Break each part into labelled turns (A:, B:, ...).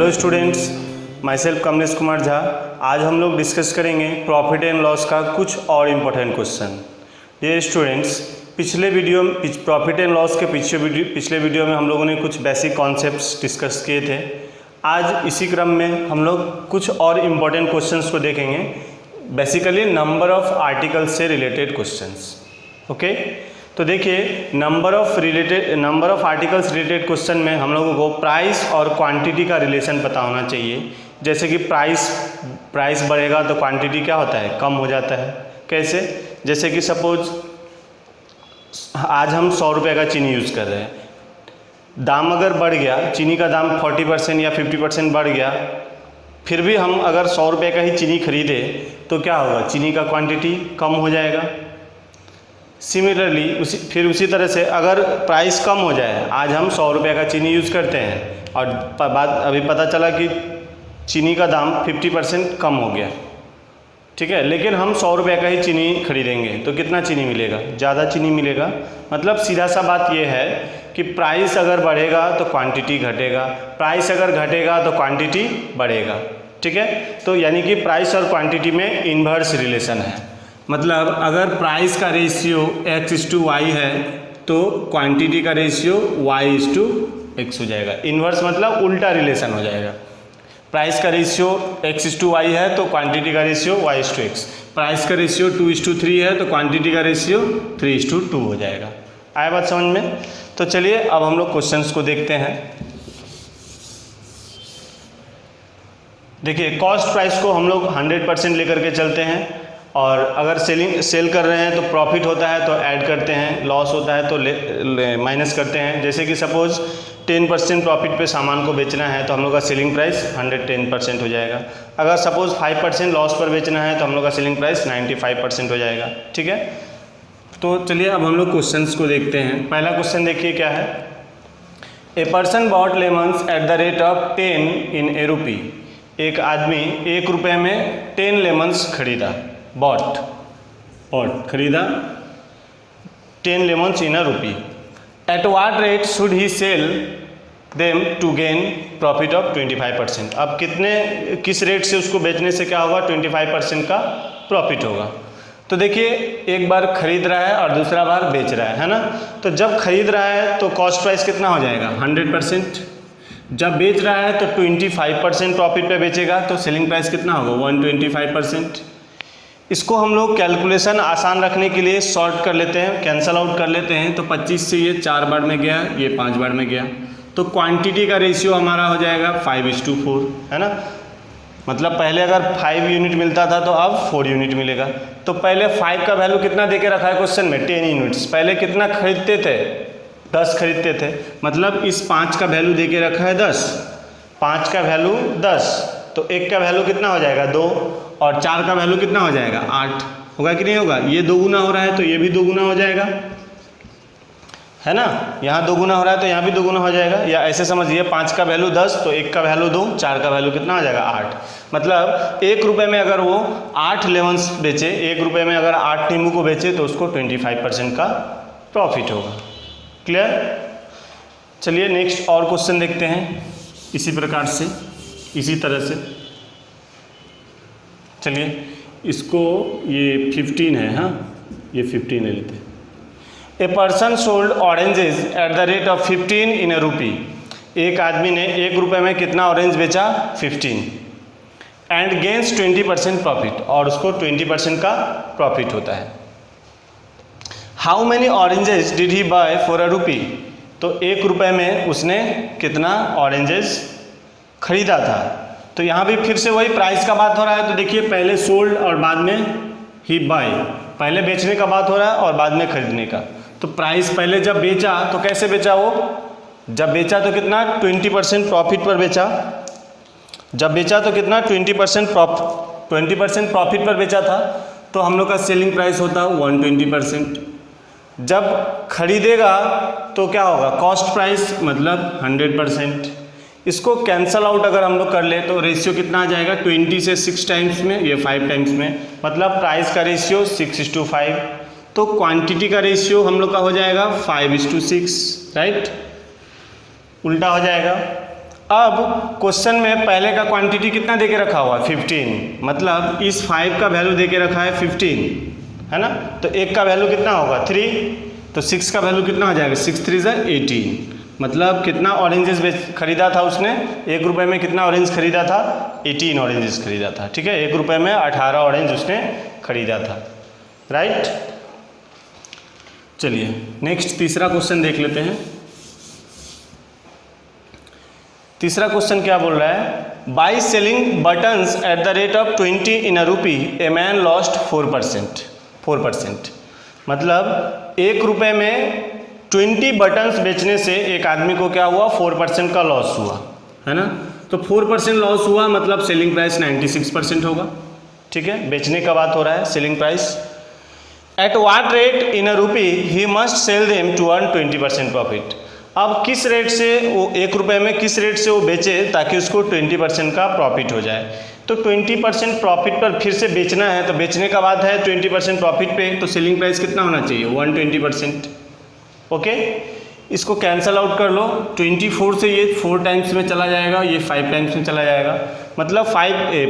A: Hello students, my self Kamlesh Kumar Jha. आज हम लोग डिस्कस करेंगे प्रॉफिट एंड लॉस का कुछ और इम्पोर्टेंट क्वेश्चन। ये स्टूडेंट्स, पिछले वीडियो प्रॉफिट एंड लॉस के पिछले वीडियो में हम लोगों ने कुछ बेसिक कॉन्सेप्ट्स डिस्कस किए थे। आज इसी क्रम में हम लोग कुछ और इम्पोर्टेंट क्वेश्चंस को देखेंगे, बेसिकली नंबर ऑफ आर्टिकल्स से रिलेटेड क्वेश्चंस। ओके, तो देखिए number of articles related question में हम लोगों को प्राइस और क्वांटिटी का रिलेशन पता होना चाहिए। जैसे कि प्राइस बढ़ेगा तो क्वांटिटी क्या होता है, कम हो जाता है। कैसे? जैसे कि सपोज आज हम 100 रुपये का चीनी यूज़ कर रहे हैं, दाम अगर बढ़ गया, चीनी का दाम 40% या 50% बढ़ गया, फिर भी हम अगर 100 रुपये का ही चीनी खरीदे तो क्या होगा, चीनी का क्वांटिटी कम हो जाएगा। सिमिलरली उसी तरह से अगर प्राइस कम हो जाए, आज हम 100 रुपये का चीनी यूज़ करते हैं और अभी पता चला कि चीनी का दाम 50% कम हो गया, ठीक है, लेकिन हम 100 रुपये का ही चीनी खरीदेंगे तो कितना चीनी मिलेगा, ज़्यादा चीनी मिलेगा। मतलब सीधा सा बात यह है कि प्राइस अगर बढ़ेगा तो क्वांटिटी घटेगा, प्राइस अगर घटेगा तो क्वांटिटी बढ़ेगा। ठीक है, तो यानी कि प्राइस और क्वांटिटी में इन्वर्स रिलेशन है। मतलब अगर प्राइस का रेशियो x/y है तो क्वांटिटी का रेशियो y/x हो जाएगा। इन्वर्स मतलब उल्टा रिलेशन हो जाएगा। प्राइस का रेशियो x/y है तो क्वांटिटी का रेशियो y/x। प्राइस का रेशियो 2/3 है तो क्वांटिटी का रेशियो 3/2 हो जाएगा। आया बात समझ में? तो चलिए अब हम लोग क्वेश्चंस को देखते हैं। देखिए, कॉस्ट प्राइस को हम लोग 100% लेकर के चलते हैं, और अगर सेल कर रहे हैं तो प्रॉफिट होता है तो ऐड करते हैं, लॉस होता है तो माइनस करते हैं। जैसे कि सपोज 10% प्रॉफिट पे सामान को बेचना है तो हम लोग का सेलिंग प्राइस 110% हो जाएगा। अगर सपोज 5% लॉस पर बेचना है तो हम लोग का सेलिंग प्राइस 95% हो जाएगा। ठीक है, तो चलिए अब हम लोग क्वेश्चंस को देखते हैं। पहला क्वेश्चन देखिए क्या है। A person bought lemons at the rate of 10 in a rupee. एक आदमी 1 रुपये में 10 लेमन्स खरीदा। बॉट खरीदा 10 lemons in a rupee. At what rate should he sell them to gain profit of 25%। अब किस रेट से उसको बेचने से क्या होगा, 25% का प्रॉफिट होगा। तो देखिए, एक बार खरीद रहा है और दूसरा बार बेच रहा है ना। तो जब खरीद रहा है तो कॉस्ट प्राइस कितना हो जाएगा, 100%। जब बेच रहा है तो 25% प्रॉफिट पे बेचेगा तो सेलिंग प्राइस कितना होगा, 125%। इसको हम लोग कैलकुलेशन आसान रखने के लिए सॉर्ट कर लेते हैं, कैंसल आउट कर लेते हैं। तो 25 से ये 4 बार में गया, ये 5 बार में गया, तो क्वांटिटी का रेशियो हमारा हो जाएगा 5/4, है ना। मतलब पहले अगर 5 यूनिट मिलता था तो अब 4 यूनिट मिलेगा। तो पहले 5 का वैल्यू कितना देके रखा है क्वेश्चन में, 10 यूनिट्स। पहले कितना खरीदते थे, 10 खरीदते थे। मतलब इस 5 का वैल्यू देके रखा है 10, 5 का वैल्यू 10, तो 1 का वैल्यू कितना हो जाएगा, 2, और 4 का वैल्यू कितना हो जाएगा, 8। होगा कि नहीं होगा? ये 2 गुना हो रहा है तो ये भी 2 गुना हो जाएगा, है ना। यहाँ 2 गुना हो रहा है तो यहाँ भी 2 गुना हो जाएगा। या ऐसे समझिए, 5 का वैल्यू 10 तो 1 का वैल्यू 2, 4 का वैल्यू कितना हो जाएगा, 8। मतलब 1 रुपये में अगर वो 8 लेमन्स बेचे, 1 रुपये में अगर 8 नींबू को बेचे तो उसको 25% का प्रॉफिट होगा। क्लियर? चलिए नेक्स्ट और क्वेश्चन देखते हैं इसी प्रकार से, इसी तरह से। चलिए इसको, ये 15 है, हाँ ये 15 ले लेते हैं। A person sold oranges eight the rate of 15 in a rupee. एक आदमी ने 1 रुपये में कितना ऑरेंज बेचा, 15, एंड गेन्स 20% प्रॉफिट, और उसको 20% का प्रॉफिट होता है। How many oranges did he buy for a rupee. तो 1 रुपये में उसने कितना ऑरेंजेस खरीदा था। तो यहाँ भी फिर से वही प्राइस का बात हो रहा है। तो देखिए, पहले सोल्ड और बाद में ही बाय, पहले बेचने का बात हो रहा है और बाद में खरीदने का। तो प्राइस पहले जब बेचा तो कैसे बेचा, वो जब बेचा तो कितना, 20% प्रॉफिट पर बेचा। जब बेचा तो कितना, 20% प्रॉफिट पर बेचा था, तो हम लोग का सेलिंग प्राइस होता 120%। जब खरीदेगा तो क्या होगा, कॉस्ट प्राइस मतलब 100%। इसको कैंसल आउट अगर हम लोग कर ले तो रेशियो कितना आ जाएगा, 20 से 6 टाइम्स में, ये 5 टाइम्स में, मतलब प्राइस का रेशियो 6:5। तो क्वांटिटी का रेशियो हम लोग का हो जाएगा 5:6, राइट, उल्टा हो जाएगा। अब क्वेश्चन में पहले का क्वांटिटी कितना देके रखा हुआ है 15, मतलब इस 5 का वैल्यू देके रखा है 15, है ना। तो एक का वैल्यू कितना होगा 3, तो 6 का वैल्यू कितना हो जाएगा 6 3 = 18, मतलब कितना ऑरेंजेस खरीदा था उसने, 1 रुपये में कितना ऑरेंज खरीदा था 18 ऑरेंजेस खरीदा था, ठीक है। 1 रुपये में 18 ऑरेंज उसने खरीदा था, राइट। चलिए नेक्स्ट तीसरा क्वेश्चन देख लेते हैं। तीसरा क्वेश्चन क्या बोल रहा है, by selling buttons eight the rate of 20 in a रूपी ए मैन लॉस्ट 4%। मतलब 1 रुपये में 20 बटन्स बेचने से एक आदमी को क्या हुआ 4% का लॉस हुआ, है ना। तो 4% लॉस हुआ मतलब सेलिंग प्राइस 96% होगा, ठीक है। बेचने का बात हो रहा है, selling price at what rate in a rupee he must sell them to earn 20% profit. अब किस रेट से वो 1 रुपये में किस रेट से वो बेचे ताकि उसको 20% का प्रॉफिट हो जाए। तो 20% प्रॉफिट पर फिर से बेचना है, तो बेचने का बात है 20% प्रॉफिट पे, तो सेलिंग प्राइस कितना होना चाहिए 120%। ओके, इसको कैंसल आउट कर लो, 24 से ये 4 टाइम्स में चला जाएगा, ये 5 टाइम्स में चला जाएगा, मतलब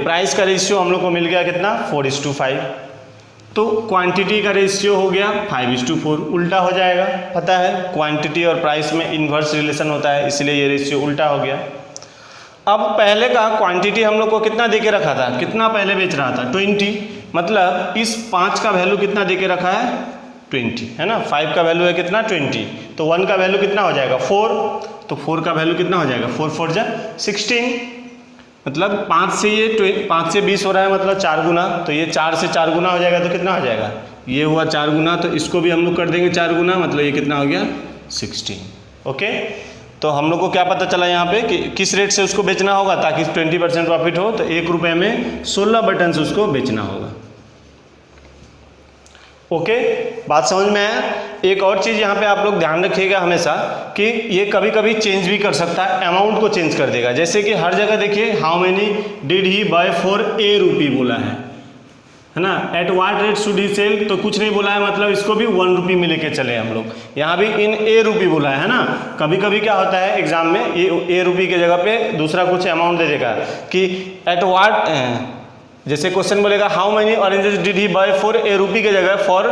A: प्राइस का रेशियो हम लोग को मिल गया कितना 4:5। तो क्वांटिटी का रेशियो हो गया 5:4, उल्टा हो जाएगा, पता है क्वांटिटी और प्राइस में इन्वर्स रिलेशन होता है, इसलिए ये रेशियो उल्टा हो गया। अब पहले का क्वांटिटी हम लोग को कितना देके रखा था, कितना पहले बेच रहा था 20, मतलब इस 5 का वैल्यू कितना देके रखा है 20, है ना। 5 का वैल्यू है कितना 20, तो 1 का वैल्यू कितना हो जाएगा 4, तो 4 का वैल्यू कितना हो जाएगा 4 4 = 16, मतलब 5 से 20 हो रहा है, मतलब 4 गुना, तो ये 4 से 4 गुना हो जाएगा, तो कितना हो जाएगा ये हुआ 4 गुना, तो इसको भी हम लोग कर देंगे 4 गुना, मतलब ये कितना हो गया 16। ओके, तो हम लोग को क्या पता चला यहाँ पे कि किस रेट से उसको बेचना होगा ताकि 20% प्रॉफिट हो, तो 1 रुपये में 16 बटन्स उसको बेचना होगा। ओके, बात समझ में आया। एक और चीज़ यहाँ पे आप लोग ध्यान रखिएगा हमेशा कि ये कभी कभी चेंज भी कर सकता है, अमाउंट को चेंज कर देगा। जैसे कि हर जगह देखिए how many did he buy for a rupee बोला है ना, at what rate should he sell, तो कुछ नहीं बोला है, मतलब इसको भी 1 रुपी में लेके चले हम लोग। यहाँ भी इन ए रुपी बोला है ना। कभी कभी क्या होता है एग्जाम में ये ए रुपी के जगह पे दूसरा कुछ अमाउंट दे देगा कि एट व्हाट, जैसे क्वेश्चन बोलेगा how many oranges did he buy for a rupee के जगह फॉर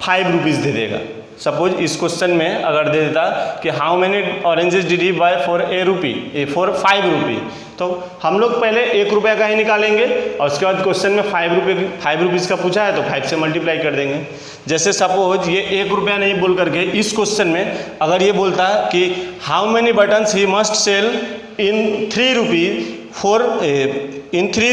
A: 5 रुपीज़ दे देगा। सपोज इस क्वेश्चन में अगर दे देता कि how many oranges did he buy for a rupee for 5 rupee, तो हम लोग पहले 1 रुपये का ही निकालेंगे और उसके बाद क्वेश्चन में 5 रुपीज़ का पूछा है तो 5 से मल्टीप्लाई कर देंगे। जैसे सपोज ये 1 रुपया नहीं बोल करके इस क्वेश्चन में अगर ये बोलता है कि how many buttons he must sell in 3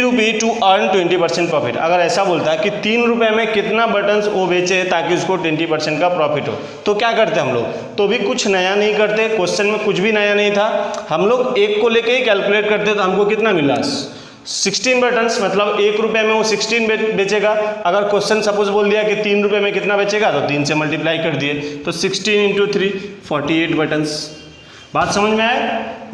A: rupee to earn 20% profit, अगर ऐसा बोलता है कि 3 रुपये में कितना बटन्स वो बेचे ताकि उसको 20% का प्रॉफिट हो, तो क्या करते हम लोग, तो भी कुछ नया नहीं करते, क्वेश्चन में कुछ भी नया नहीं था, हम लोग 1 को लेके ही कैलकुलेट करते, तो हमको कितना मिला 16 बटन्स, मतलब 1 रुपये में वो 16 बेचेगा। अगर क्वेश्चन सपोज बोल दिया कि 3 रुपये में कितना बेचेगा, तो 3 से मल्टीप्लाई कर दिए, तो 16 × 3 48 बटन्स। बात समझ में आए,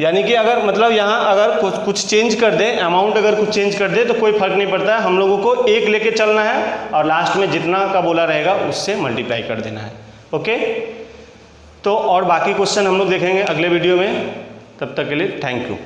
A: यानी कि अगर मतलब यहाँ अगर कुछ चेंज कर दे, अमाउंट अगर कुछ चेंज कर दे तो कोई फर्क नहीं पड़ता है, हम लोगों को 1 लेके चलना है और लास्ट में जितना का बोला रहेगा उससे मल्टीप्लाई कर देना है। ओके, तो और बाकी क्वेश्चन हम लोग देखेंगे अगले वीडियो में, तब तक के लिए थैंक यू।